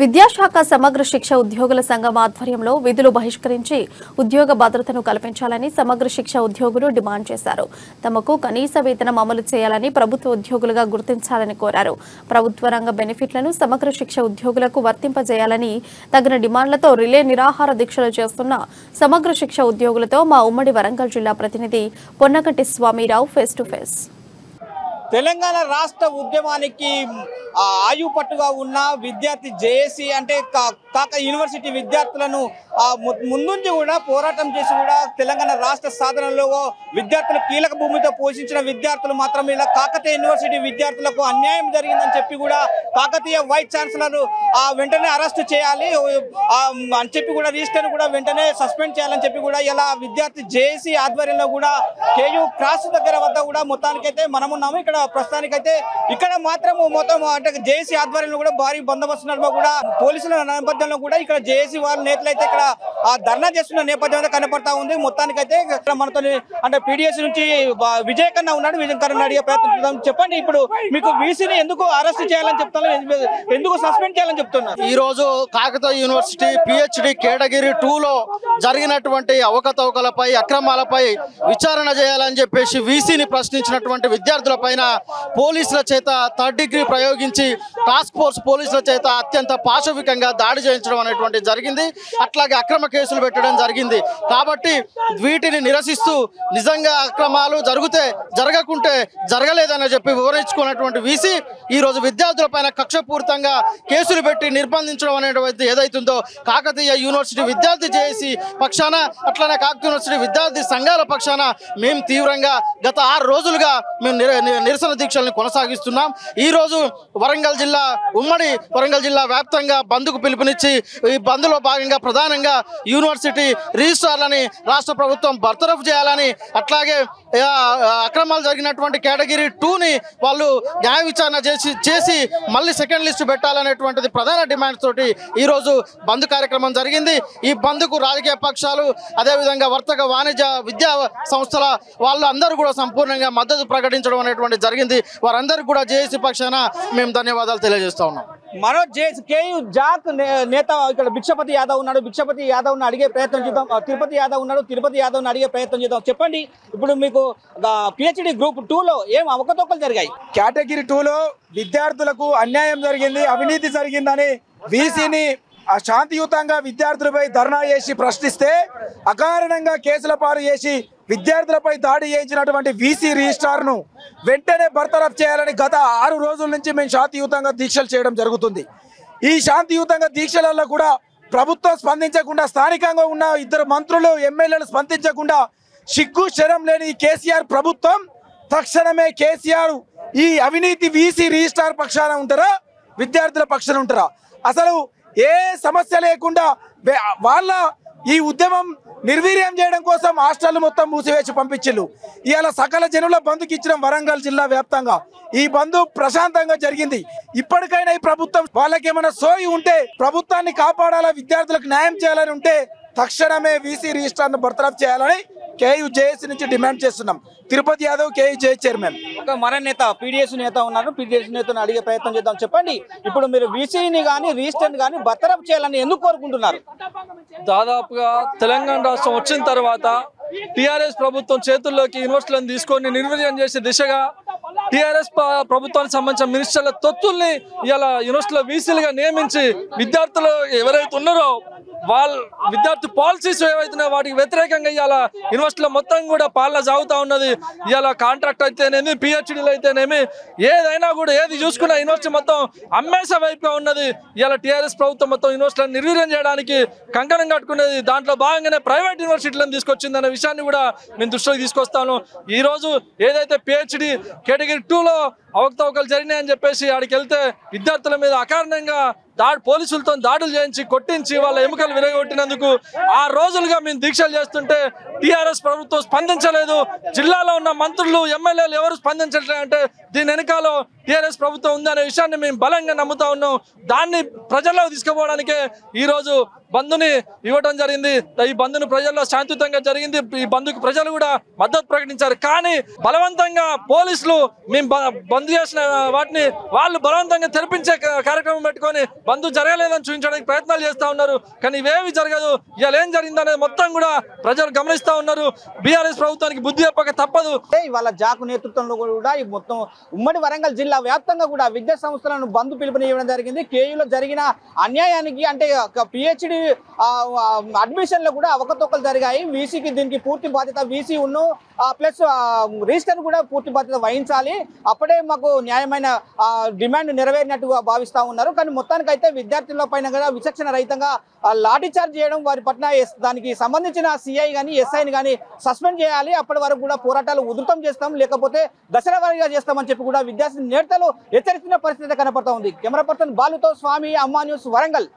విద్యాశాఖ సమగ్ర శిక్ష ఉద్యోగుల సంఘం ఆధ్వర్యంలో విధులు బహిష్కరించి ఉద్యోగ భద్రతను కల్పించాలని సమగ్ర శిక్ష ఉద్యోగులు డిమాండ్ చేశారు. తమకు కనీస వేతనం అమలు చేయాలని ప్రభుత్వ ఉద్యోగులుగా గుర్తించాలని కోరారు. ప్రభుత్వ రంగ బెనిఫిట్లను సమగ్ర శిక్ష ఉద్యోగులకు వర్తింపజేయాలని తగిన డిమాండ్లతో రిలే నిరాహార దీక్షలు చేస్తున్న సమగ్ర శిక్ష ఉద్యోగులతో మా ఉమ్మడి వరంగల్ జిల్లా ప్రతినిధి Ponnaganti Swamirao face to face. Telangana రాష్ట్ర ఉద్యమానికి ఆయుపట్టుగా ఉన్న విద్యార్థి జేఏసీ అంటే కాక యూనివర్సిటీ విద్యార్థులను ముందుంచి కూడా పోరాటం చేసి కూడా తెలంగాణ రాష్ట్ర సాధనలో విద్యార్థులు కీలక భూమితో పోషించిన విద్యార్థులు మాత్రం ఇలా కాకతీయ యూనివర్సిటీ విద్యార్థులకు అన్యాయం జరిగిందని చెప్పి కూడా కాకతీయ వైస్ ఛాన్సలర్ వెంటనే అరెస్ట్ చేయాలి అని చెప్పి కూడా రిజిస్టర్ కూడా వెంటనే సస్పెండ్ చేయాలని చెప్పి కూడా ఇలా విద్యార్థి జేఏసీ ఆధ్వర్యంలో కూడా కేయూ క్రాస్ దగ్గర వద్ద కూడా మొత్తానికైతే మనమున్నాము. ఇక్కడ ప్రస్తుతానికైతే ఇక్కడ మాత్రం మొత్తం అంటే జేఏసీ ఆధ్వర్యంలో కూడా భారీ బందోబస్తు నడుమ కూడా పోలీసుల నేపథ్యంలో కూడా ఇక్కడ జేఏసీ వాళ్ళ నేతలు అయితే ఇక్కడ ధర్నా చేస్తున్న నేపథ్యం కనపడతా ఉంది. మొత్తానికైతే ఇక్కడ మనతో అంటే పీడిఎస్ నుంచి విజయ్ కన్నా ఉన్నాడు. విజయ్ కన్నా అడిగే ప్రయత్నం చెప్పండి. ఇప్పుడు మీకు వీసీని ఎందుకు అరెస్ట్ చేయాలని చెప్తున్నారు, ఎందుకు సస్పెండ్ చేయాలని చెప్తున్నారు? ఈ రోజు కాకతీయ యూనివర్సిటీ పిహెచ్డి కేటగిరీ 2లో జరిగినటువంటి అవకతవకలపై అక్రమాలపై విచారణ చేయాలని చెప్పేసి వీసీని ప్రశ్నించినటువంటి విద్యార్థుల పైన పోలీసుల చేత థర్డ్ డిగ్రీ ప్రయోగించి టాస్క్ ఫోర్స్ పోలీసుల చేత అత్యంత పాశవికంగా దాడి చేయించడం అనేటువంటి జరిగింది. అట్లాగే అక్రమ కేసులు పెట్టడం జరిగింది. కాబట్టి వీటిని నిరసిస్తూ నిజంగా అక్రమాలు జరిగితే జరగకుంటే జరగలేదని చెప్పి వివరించుకున్నటువంటి వీసీ ఈరోజు విద్యార్థుల పైన కక్షపూరితంగా కేసులు పెట్టి నిర్బంధించడం అనేటువంటి ఏదైతుందో కాకతీయ యూనివర్సిటీ విద్యార్థి జేఏసీ పక్షాన అట్లనే కాకతీయ యూనివర్సిటీ విద్యార్థి సంఘాల పక్షాన మేము తీవ్రంగా గత 6 రోజులుగా మేము నిరసన దీక్షల్ని కొనసాగిస్తున్నాం. ఈరోజు వరంగల్ జిల్లా ఉమ్మడి వరంగల్ జిల్లా వ్యాప్తంగా బంద్కు పిలుపునిచ్చి ఈ బంద్లో భాగంగా ప్రధానంగా యూనివర్సిటీ రిజిస్ట్రార్లని రాష్ట్ర ప్రభుత్వం బర్తరఫ్ చేయాలని, అట్లాగే అక్రమాలు జరిగినటువంటి కేటగిరీ 2ని వాళ్ళు న్యాయ విచారణ చేసి మళ్ళీ సెకండ్ లిస్టు పెట్టాలనేటువంటిది ప్రధాన డిమాండ్స్ తోటి ఈరోజు బంద్ కార్యక్రమం జరిగింది. ఈ బంద్కు రాజకీయ పక్షాలు అదేవిధంగా వర్తక వాణిజ్య విద్యా సంస్థల వాళ్ళు అందరూ కూడా సంపూర్ణంగా మద్దతు ప్రకటించడం అనేటువంటి జరిగింది. వారందరికీ కూడా జేఏసీ పక్షాన మేము ధన్యవాదాలు తెలియజేస్తా ఉన్నాం. మరో కేయూ జాక్ నేత ఇక్కడ భిక్షపతి యాదవ్ ఉన్నాడు. భిక్షపతి యాదవ్ను అడిగే ప్రయత్నం చేద్దాం. తిరుపతి యాదవ్ ఉన్నాడు. తిరుపతి యాదవ్ను అడిగే ప్రయత్నం చేద్దాం. చెప్పండి, ఇప్పుడు మీకు పిహెచ్డి గ్రూప్ 2లో ఏం అవకతవకలు జరిగాయి? కేటగిరీ 2లో విద్యార్థులకు అన్యాయం జరిగింది, అవినీతి జరిగిందని వీసీని శాంతియుతంగా విద్యార్థులపై ధర్నా చేసి ప్రశ్నిస్తే అకారణంగా కేసుల పాలు చేసి విద్యార్థులపై దాడి చేయించినటువంటి వీసీ రిజిస్ట్రార్ను వెంటనే బర్తరఫ్ చేయాలని గత 6 రోజుల నుంచి మేము శాంతియుతంగా దీక్షలు చేయడం జరుగుతుంది. ఈ శాంతియుతంగా దీక్షలలో కూడా ప్రభుత్వం స్పందించకుండా, స్థానికంగా ఉన్న 2 మంత్రులు ఎమ్మెల్యేలు స్పందించకుండా సిగ్గు శరం లేని కేసీఆర్ ప్రభుత్వం తక్షణమే కేసీఆర్ ఈ అవినీతి వీసీ రిజిస్ట్రార్ పక్షాన ఉంటారా, విద్యార్థుల పక్షాన ఉంటారా? అసలు ఏ సమస్య లేకుండా వాళ్ళ ఈ ఉద్యమం నిర్వీర్యం చేయడం కోసం హాస్టల్ మొత్తం మూసివేసి పంపించిళ్ళు. ఇవాళ సకల జనుల బంధుకి ఇచ్చిన వరంగల్ జిల్లా వ్యాప్తంగా ఈ బంధు ప్రశాంతంగా జరిగింది. ఇప్పటికైనా ఈ ప్రభుత్వం వాళ్ళకి ఏమైనా సోయి ఉంటే, ప్రభుత్వాన్ని కాపాడాలా, విద్యార్థులకు న్యాయం చేయాలని ఉంటే తక్షణమే వీసీ రిజిస్ట్రార్ను బర్తరఫ్ చేయాలని కేయూ జేఏసీ నుంచి డిమాండ్ చేస్తున్నాం. Tirupati Yadav, KU JAC chairman. ఒక మన నేత పీడిఎస్ నేత ఉన్నారు. పీడిఎస్ నేతను అడిగే ప్రయత్నం చేద్దాం. చెప్పండి, ఇప్పుడు మీరు వీసీని కానీ రిజిస్టర్ని కానీ బర్తరఫ్ చేయాలని ఎందుకు కోరుకుంటున్నారు? దాదాపుగా తెలంగాణ రాష్ట్రం వచ్చిన తర్వాత టీఆర్ఎస్ ప్రభుత్వం చేతుల్లోకి యూనివర్సిటీలను తీసుకొని నిర్వీర్యం చేసే దిశగా టీఆర్ఎస్ ప్రభుత్వానికి సంబంధించిన మినిస్టర్ల తొత్తుల్ని ఇలా యూనివర్సిటీలో వీసీలుగా నియమించి విద్యార్థులు ఎవరైతే ఉన్నారో వాళ్ళ విద్యార్థి పాలసీస్ ఏవైతున్నాయో వాటికి వ్యతిరేకంగా ఇవాళ యూనివర్సిటీలో మొత్తం కూడా పాలన సాగుతూ ఉన్నది. ఇవాళ కాంట్రాక్ట్ అయితేనేమి, పిహెచ్డీలు అయితేనేమి, ఏదైనా కూడా ఏది చూసుకున్నా యూనివర్సిటీ మొత్తం అమ్మేసే వైపుగా ఉన్నది. ఇవాళ టీఆర్ఎస్ ప్రభుత్వం మొత్తం యూనివర్సిటీలను నిర్వీర్యం చేయడానికి కంకణం కట్టుకున్నది. దాంట్లో భాగంగానే ప్రైవేట్ యూనివర్సిటీలను తీసుకొచ్చింది అనే విషయాన్ని కూడా మేము దృష్టిలోకి తీసుకొస్తాను. ఈరోజు ఏదైతే పిహెచ్డి కేటగిరీ 2లో అవకతవకలు జరిగినాయని చెప్పేసి ఆడికి వెళ్తే విద్యార్థుల మీద అకారణంగా పోలీసులతో దాడులు చేయించి కొట్టించి వాళ్ళ ఎముకలు విరగొట్టినందుకు 6 రోజులుగా మేము దీక్షలు చేస్తుంటే టీఆర్ఎస్ ప్రభుత్వం స్పందించలేదు. జిల్లాలో ఉన్న మంత్రులు, ఎమ్మెల్యేలు ఎవరు స్పందించట్లేదు. అంటే దీని వెనకాల టీఆర్ఎస్ ప్రభుత్వం ఉందనే విషయాన్ని మేము బలంగా నమ్ముతా ఉన్నాం. దాన్ని ప్రజల్లోకి తీసుకుపోవడానికే ఈరోజు బంద్ని ఇవ్వడం జరిగింది. ఈ బంద్ను ప్రజల్లో శాంతియుతంగా జరిగింది. ఈ బంద్కు ప్రజలు కూడా మద్దతు ప్రకటించారు. కానీ బలవంతంగా పోలీసులు మేము బంద్ చేసిన వాటిని వాళ్ళు బలవంతంగా తెరిపించే కార్యక్రమం పెట్టుకొని బంధు జరగలేదని చూపించడానికి ప్రయత్నాలు చేస్తూ ఉన్నారు. కానీ ఇవేమి జరగదు. ఇవాళ ఏం జరిగిందనేది మొత్తం కూడా ప్రజలు గమనిస్తూ ఉన్నారు. బీఆర్ఎస్ ప్రభుత్వానికి బుద్ధి చెప్పక తప్పదు. ఇవాళ జాకు నేతృత్వంలో కూడా ఈ మొత్తం ఉమ్మడి వరంగల్ జిల్లా వ్యాప్తంగా కూడా విద్యా సంస్థలను బంద్ పిలుపునివ్వడం జరిగింది. కేయూలో జరిగిన అన్యాయానికి అంటే పిహెచ్డి అడ్మిషన్లో కూడా అవకతవకలు జరిగాయి. వీసీకి దీనికి పూర్తి బాధ్యత వీసీ ఉన్ను ప్లస్ రిజిస్టర్ కూడా పూర్తి బాధ్యత వహించాలి. అప్పుడే మాకు న్యాయమైన డిమాండ్ నెరవేరినట్టుగా భావిస్తూ ఉన్నారు. కానీ మొత్తానికైతే విద్యార్థుల పైన కూడా విచక్షణ రహితంగా లాఠీ చార్జ్ చేయడం, వారి పట్ల దానికి సంబంధించిన సిఐ కానీ ఎస్ఐని కానీ సస్పెండ్ చేయాలి. అప్పటి వరకు కూడా పోరాటాలు ఉధృతం చేస్తాం, లేకపోతే దశల వారీగా చేస్తామని చెప్పి కూడా విద్యార్థి నేతలు హెచ్చరిస్తున్న పరిస్థితి కనపడతా ఉంది. కెమెరా పర్సన్ బాలుతో స్వామి, అమ్మా న్యూస్, వరంగల్.